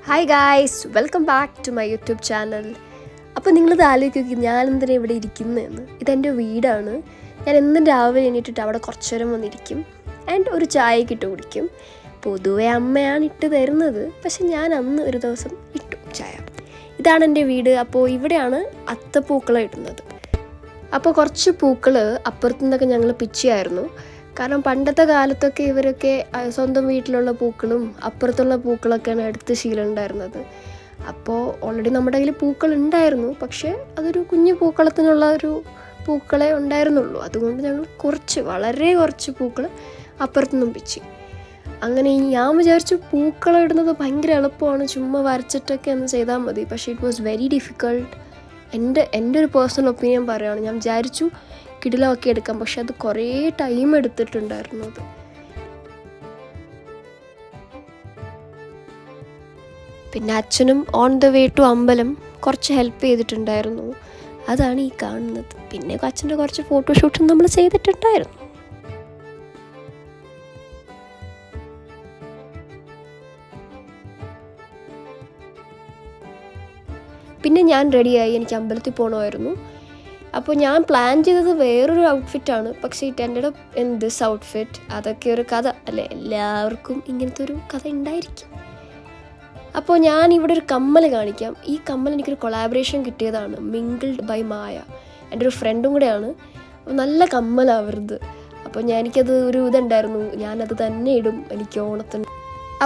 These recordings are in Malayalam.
Hi guys, welcome back to my YouTube channel. അപ്പോൾ നിങ്ങളിത് ആലോചിക്കുക, ഞാനെന്തിനാണ് ഇവിടെ ഇരിക്കുന്നതെന്ന്. ഇതെൻ്റെ വീടാണ്. ഞാൻ എന്നും രാവിലെ എണീറ്റിട്ട് അവിടെ കുറച്ച് നേരം വന്നിരിക്കും ആൻഡ് ഒരു ചായയൊക്കെ ഇട്ട് കുടിക്കും. പൊതുവെ അമ്മയാണ് ഇട്ട് തരുന്നത്, പക്ഷെ ഞാൻ അന്ന് ഒരു ദിവസം ഇട്ടു ചായ. ഇതാണ് എൻ്റെ വീട്. അപ്പോൾ ഇവിടെയാണ് അത്തപ്പൂക്കളം ഇടുന്നത്. അപ്പോൾ കുറച്ച് പൂക്കൾ അപ്പുറത്തു നിന്നൊക്കെ ഞങ്ങൾ പിച്ചിയായിരുന്നു. കാരണം പണ്ടത്തെ കാലത്തൊക്കെ ഇവരൊക്കെ സ്വന്തം വീട്ടിലുള്ള പൂക്കളും അപ്പുറത്തുള്ള പൂക്കളൊക്കെയാണ് എടുത്ത് ശീലം ഉണ്ടായിരുന്നത്. അപ്പോൾ ഓൾറെഡി നമ്മുടെ കയ്യിൽ പൂക്കൾ ഉണ്ടായിരുന്നു, പക്ഷേ അതൊരു കുഞ്ഞു പൂക്കളത്തിനുള്ള ഒരു പൂക്കളെ ഉണ്ടായിരുന്നുള്ളൂ. അതുകൊണ്ട് ഞങ്ങൾ വളരെ കുറച്ച് പൂക്കൾ അപ്പുറത്തുനിന്നും പിച്ചി. അങ്ങനെ ഞാൻ വിചാരിച്ചു പൂക്കളം ഇടുന്നത് ഭയങ്കര എളുപ്പമാണ്, ചുമ്മാ വരച്ചിട്ടൊക്കെ ഒന്ന് ചെയ്താൽ മതി. പക്ഷേ ഇറ്റ് വാസ് വെരി ഡിഫിക്കൾട്ട്. എൻ്റെ ഒരു പേഴ്സണൽ ഒപ്പീനിയൻ പറയുകയാണ്. ഞാൻ വിചാരിച്ചു കിടിലമൊക്കെ എടുക്കാം, പക്ഷെ അത് കുറേ ടൈം എടുത്തിട്ടുണ്ടായിരുന്നു. അത് പിന്നെ അച്ഛനും ഓൺ ദ വേ ടു അമ്പലം കുറച്ച് ഹെൽപ്പ് ചെയ്തിട്ടുണ്ടായിരുന്നു. അതാണ് ഈ കാണുന്നത്. പിന്നെ അച്ഛൻ്റെ കുറച്ച് ഫോട്ടോഷൂട്ടും നമ്മൾ ചെയ്തിട്ടുണ്ടായിരുന്നു. പിന്നെ ഞാൻ റെഡിയായി, എനിക്ക് അമ്പലത്തിൽ പോകണമായിരുന്നു. അപ്പോൾ ഞാൻ പ്ലാൻ ചെയ്തത് വേറൊരു ഔട്ട്ഫിറ്റാണ്, പക്ഷേ it ended up in this outfit. അതൊക്കെ ഒരു കഥ അല്ലേ, എല്ലാവർക്കും ഇങ്ങനത്തെ ഒരു കഥ ഉണ്ടായിരിക്കും. അപ്പോൾ ഞാൻ ഇവിടെ ഒരു കമ്മൽ കാണിക്കാം. ഈ കമ്മൽ എനിക്കൊരു കൊളാബറേഷൻ കിട്ടിയതാണ്, മിങ്കിൾഡ് ബൈ മായ. എൻ്റെ ഒരു ഫ്രണ്ടും കൂടെയാണ്. നല്ല കമ്മലാവരുത്. അപ്പോൾ എനിക്കത് ഒരു ഇതുണ്ടായിരുന്നു, ഞാനത് തന്നെ ഇടും എനിക്ക് ഓണത്തിന്.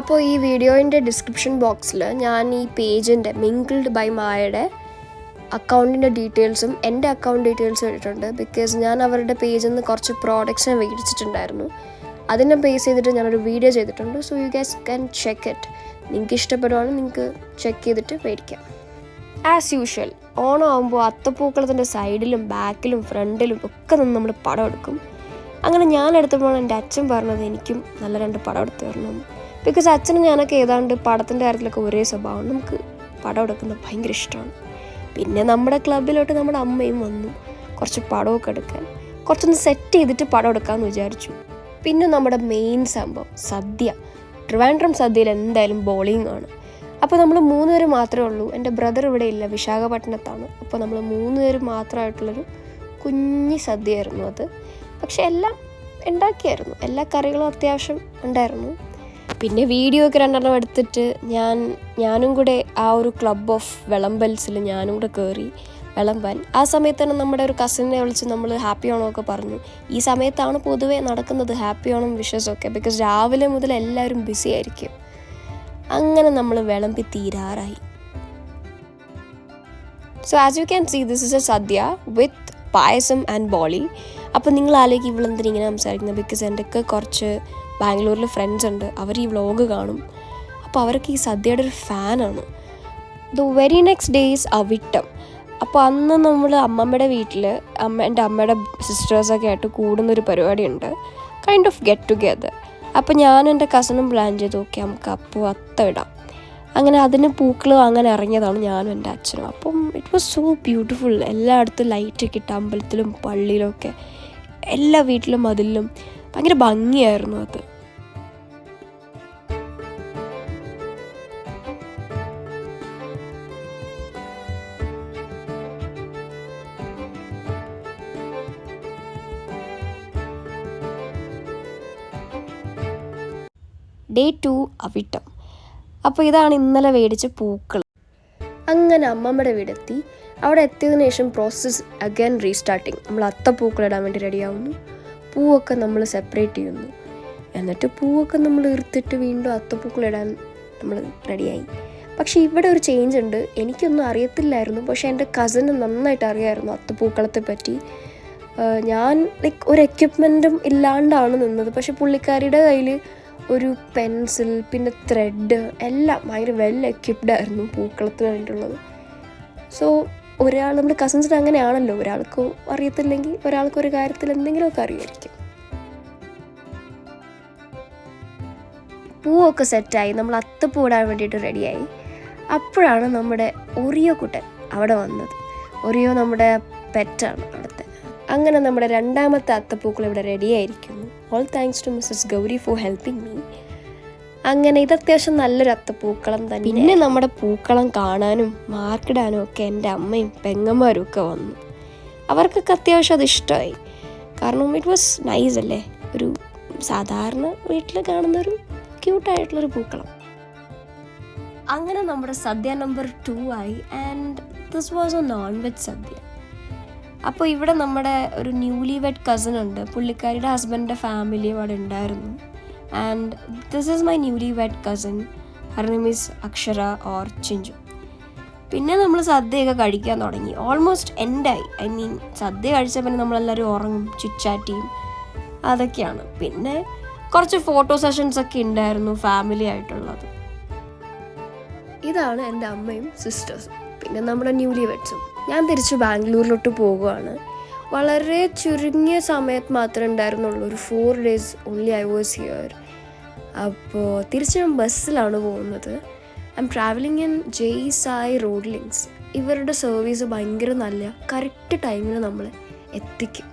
അപ്പോൾ ഈ വീഡിയോൻ്റെ ഡിസ്ക്രിപ്ഷൻ ബോക്സിൽ ഞാൻ ഈ പേജിൻ്റെ മിങ്കിൾഡ് ബൈ മായയുടെ അക്കൗണ്ടിൻ്റെ ഡീറ്റെയിൽസും എൻ്റെ അക്കൗണ്ട് ഡീറ്റെയിൽസും ഇട്ടിട്ടുണ്ട്. ബിക്കോസ് ഞാൻ അവരുടെ പേജിൽ നിന്ന് കുറച്ച് പ്രോഡക്റ്റ്സിനെ മേടിച്ചിട്ടുണ്ടായിരുന്നു. അതിനെ ബേസ് ചെയ്തിട്ട് ഞാനൊരു വീഡിയോ ചെയ്തിട്ടുണ്ട്. So you guys can check it. നിങ്ങൾക്ക് ഇഷ്ടപ്പെടുവാണെങ്കിൽ നിങ്ങൾക്ക് ചെക്ക് ചെയ്തിട്ട് മേടിക്കാം. ആസ് യൂഷ്വൽ ഓണം ആകുമ്പോൾ അത്തപ്പൂക്കളത്തിൻ്റെ സൈഡിലും ബാക്കിലും ഫ്രണ്ടിലും ഒക്കെ നിന്ന് നമ്മൾ പടം എടുക്കും. അങ്ങനെ ഞാൻ എടുത്തപ്പോഴാണ് എൻ്റെ അച്ഛൻ പറഞ്ഞത് എനിക്കും നല്ല 2 പടം എടുത്ത് തരണം. ബിക്കോസ് അച്ഛനും ഞാനൊക്കെ ഏതാണ്ട് പടത്തിൻ്റെ കാര്യത്തിലൊക്കെ ഒരേ സ്വഭാവം, നമുക്ക് പടം എടുക്കുന്നത് ഭയങ്കര ഇഷ്ടമാണ്. പിന്നെ നമ്മുടെ ക്ലബിലോട്ട് നമ്മുടെ അമ്മയും വന്നു കുറച്ച് പടമൊക്കെ എടുക്കാൻ. കുറച്ചൊന്ന് സെറ്റ് ചെയ്തിട്ട് പടം എടുക്കാമെന്ന് വിചാരിച്ചു. പിന്നെ നമ്മുടെ മെയിൻ സംഭവം സദ്യ. ട്രിവാൻഡ്രം സദ്യയിൽ എന്തായാലും ബോളിംഗ് ആണ്. അപ്പോൾ നമ്മൾ 3 പേര് മാത്രമേ ഉള്ളൂ. എൻ്റെ ബ്രദർ ഇവിടെ ഇല്ല, വിശാഖപട്ടണത്താണ്. അപ്പോൾ നമ്മൾ 3 പേര് മാത്രമായിട്ടുള്ളൊരു കുഞ്ഞി സദ്യയായിരുന്നു അത്. പക്ഷെ എല്ലാം ഉണ്ടാക്കിയായിരുന്നു, എല്ലാ കറികളും അത്യാവശ്യം ഉണ്ടായിരുന്നു. പിന്നെ വീഡിയോ ഒക്കെ 2 എടുത്തിട്ട് ഞാനും കൂടെ ആ ഒരു ക്ലബ് ഓഫ് വിളമ്പൽസിൽ ഞാനും കൂടെ കയറി വിളമ്പാൻ. ആ സമയത്ത് തന്നെ നമ്മുടെ ഒരു കസിനെ വിളിച്ച് നമ്മൾ ഹാപ്പി ഓണമൊക്കെ പറഞ്ഞു. ഈ സമയത്താണ് പൊതുവേ നടക്കുന്നത് ഹാപ്പി ഓണം വിഷസൊക്കെ, ബിക്കോസ് രാവിലെ മുതൽ എല്ലാവരും ബിസി ആയിരിക്കും. അങ്ങനെ നമ്മൾ വിളമ്പി തീരാറായി. So as you can see this is a sadya with payasam and boli. അപ്പോൾ നിങ്ങൾ ആലോചിക്കും ഇവളെന്തിനും ഇങ്ങനെ സംസാരിക്കുന്നത്. ബിക്കോസ് എൻ്റെയൊക്കെ കുറച്ച് ബാംഗ്ലൂരിൽ ഫ്രണ്ട്സ് ഉണ്ട്, അവർ ഈ വ്ളോഗ് കാണും. അപ്പോൾ അവർക്ക് ഈ സദ്യയുടെ ഒരു ഫാനാണ്. The very next day is Avittam. അപ്പോൾ അന്ന് നമ്മൾ അമ്മമ്മയുടെ വീട്ടിൽ എൻ്റെ അമ്മയുടെ സിസ്റ്റേഴ്സൊക്കെ ആയിട്ട് കൂടുന്നൊരു പരിപാടിയുണ്ട്, കൈൻഡ് ഓഫ് ഗെറ്റ് ടുഗെദർ. അപ്പോൾ ഞാനും എൻ്റെ കസിനും പ്ലാൻ ചെയ്തു, ഓക്കെ നമുക്ക് അപ്പോൾ അത്തം ഇടാം. അങ്ങനെ അതിന് പൂക്കൾ അങ്ങനെ ഇറങ്ങിയതാണ് ഞാനും എൻ്റെ അച്ഛനും. അപ്പം ഇറ്റ് വാസ് സോ ബ്യൂട്ടിഫുൾ. എല്ലായിടത്തും ലൈറ്റൊക്കെ ഇട്ട് അമ്പലത്തിലും പള്ളിയിലൊക്കെ എല്ലാ വീട്ടിലും മതിലും ഭയങ്കര ഭംഗിയായിരുന്നു അത്. ഡേ 2 അവിട്ടം. അപ്പോൾ ഇതാണ് ഇന്നലെ മേടിച്ച പൂക്കൾ. അങ്ങനെ അമ്മമ്മയുടെ വീടെത്തി. അവിടെ എത്തിയതിനു ശേഷം പ്രോസസ്സ് അഗൈൻ റീസ്റ്റാർട്ടിങ്. നമ്മൾ അത്തപ്പൂക്കളിടാൻ വേണ്ടി റെഡിയാവുന്നു. പൂവൊക്കെ നമ്മൾ സെപ്പറേറ്റ് ചെയ്യുന്നു. എന്നിട്ട് പൂവൊക്കെ നമ്മൾ ഇറുത്തിട്ട് വീണ്ടും അത്തപ്പൂക്കളിടാൻ നമ്മൾ റെഡിയായി. പക്ഷേ ഇവിടെ ഒരു ചേഞ്ച് ഉണ്ട്. എനിക്കൊന്നും അറിയത്തില്ലായിരുന്നു, പക്ഷേ എൻ്റെ കസിന് നന്നായിട്ട് അറിയാമായിരുന്നു അത്തപ്പൂക്കളത്തെ പറ്റി. ഞാൻ ഒരു എക്യുപ്മെൻറ്റും ഇല്ലാണ്ടാണ് നിന്നത്. പക്ഷേ പുള്ളിക്കാരിയുടെ കയ്യിൽ ഒരു പെൻസിൽ പിന്നെ ത്രെഡ് എല്ലാം ഭയങ്കര വെൽ എക്യുപ്ഡ് ആയിരുന്നു പൂക്കളത്തിന് വേണ്ടിയിട്ടുള്ളത്. സോ നമ്മുടെ കസിൻസിന് അങ്ങനെയാണല്ലോ, ഒരാൾക്ക് അറിയത്തില്ലെങ്കിൽ ഒരാൾക്ക് ഒരു കാര്യത്തിൽ എന്തെങ്കിലുമൊക്കെ അറിയായിരിക്കും. പൂവൊക്കെ സെറ്റായി, നമ്മൾ അത്തപ്പൂ ഇടാൻ വേണ്ടിയിട്ട് റെഡിയായി. അപ്പോഴാണ് നമ്മുടെ ഒറിയോ കുട്ടൻ അവിടെ വന്നത്. ഒറിയോ നമ്മുടെ പെറ്റാണ് അവിടുത്തെ. അങ്ങനെ നമ്മുടെ 2ാമത്തെ അത്തപ്പൂക്കൾ ഇവിടെ റെഡിയായിരിക്കുന്നു. All thanks to Mrs Gauri for helping me. അങ്ങനെ ഇത് അത്യാവശ്യം നല്ലൊരു അത്തപ്പൂക്കളം തന്നെ. പിന്നെ നമ്മുടെ പൂക്കളം കാണാനും മാർക്കിടാനും ഒക്കെ എൻ്റെ അമ്മയും പെങ്ങന്മാരും ഒക്കെ വന്നു. അവർക്കൊക്കെ അത്യാവശ്യം അത് ഇഷ്ടമായി. കാരണം ഇറ്റ് വാസ് നൈസ് അല്ലേ, ഒരു സാധാരണ വീട്ടിൽ കാണുന്നൊരു ക്യൂട്ടായിട്ടുള്ളൊരു പൂക്കളം. അങ്ങനെ നമ്മുടെ സദ്യ നമ്പർ 2 ആയി. And this was a non veg sadya. അപ്പോൾ ഇവിടെ നമ്മുടെ ഒരു ന്യൂലി വെഡ് കസിൻ ഉണ്ട്, പുള്ളിക്കാരിയുടെ ഹസ്ബൻഡിൻ്റെ ഫാമിലിയും അവിടെ ഉണ്ടായിരുന്നു. And this is my newly wed cousin, her name is അക്ഷര ഓർ ചിഞ്ചു. പിന്നെ നമ്മൾ സദ്യയൊക്കെ കഴിക്കാൻ തുടങ്ങി. ഓൾമോസ്റ്റ് എൻഡായി. ഐ മീൻ സദ്യ കഴിച്ച പിന്നെ നമ്മളെല്ലാവരും ഉറങ്ങും, ചുറ്റാറ്റിയും അതൊക്കെയാണ്. പിന്നെ കുറച്ച് ഫോട്ടോ സെഷൻസ് ഒക്കെ ഉണ്ടായിരുന്നു ഫാമിലി ആയിട്ടുള്ളത്. ഇതാണ് എൻ്റെ അമ്മയും സിസ്റ്റേഴ്സും, പിന്നെ നമ്മുടെ ന്യൂലി വെഡ്സും. ഞാൻ തിരിച്ച് ബാംഗ്ലൂരിലോട്ട് പോകുകയാണ്. വളരെ ചുരുങ്ങിയ സമയത്ത് മാത്രമേ ഉണ്ടായിരുന്നുള്ളൂ, ഒരു 4 days only I was here. അപ്പോൾ തിരിച്ച് ഞാൻ ബസ്സിലാണ് പോകുന്നത്. ഐ എം ട്രാവലിംഗ് ഇൻ ജെയ്സായി റോഡ് ലിങ്ക്സ്. ഇവരുടെ സർവീസ് ഭയങ്കര നല്ല, കറക്റ്റ് ടൈമിന് നമ്മളെ എത്തിക്കും.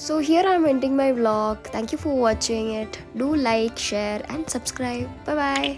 So here I am ending my vlog. Thank you for watching it. Do like, share and subscribe. Bye bye.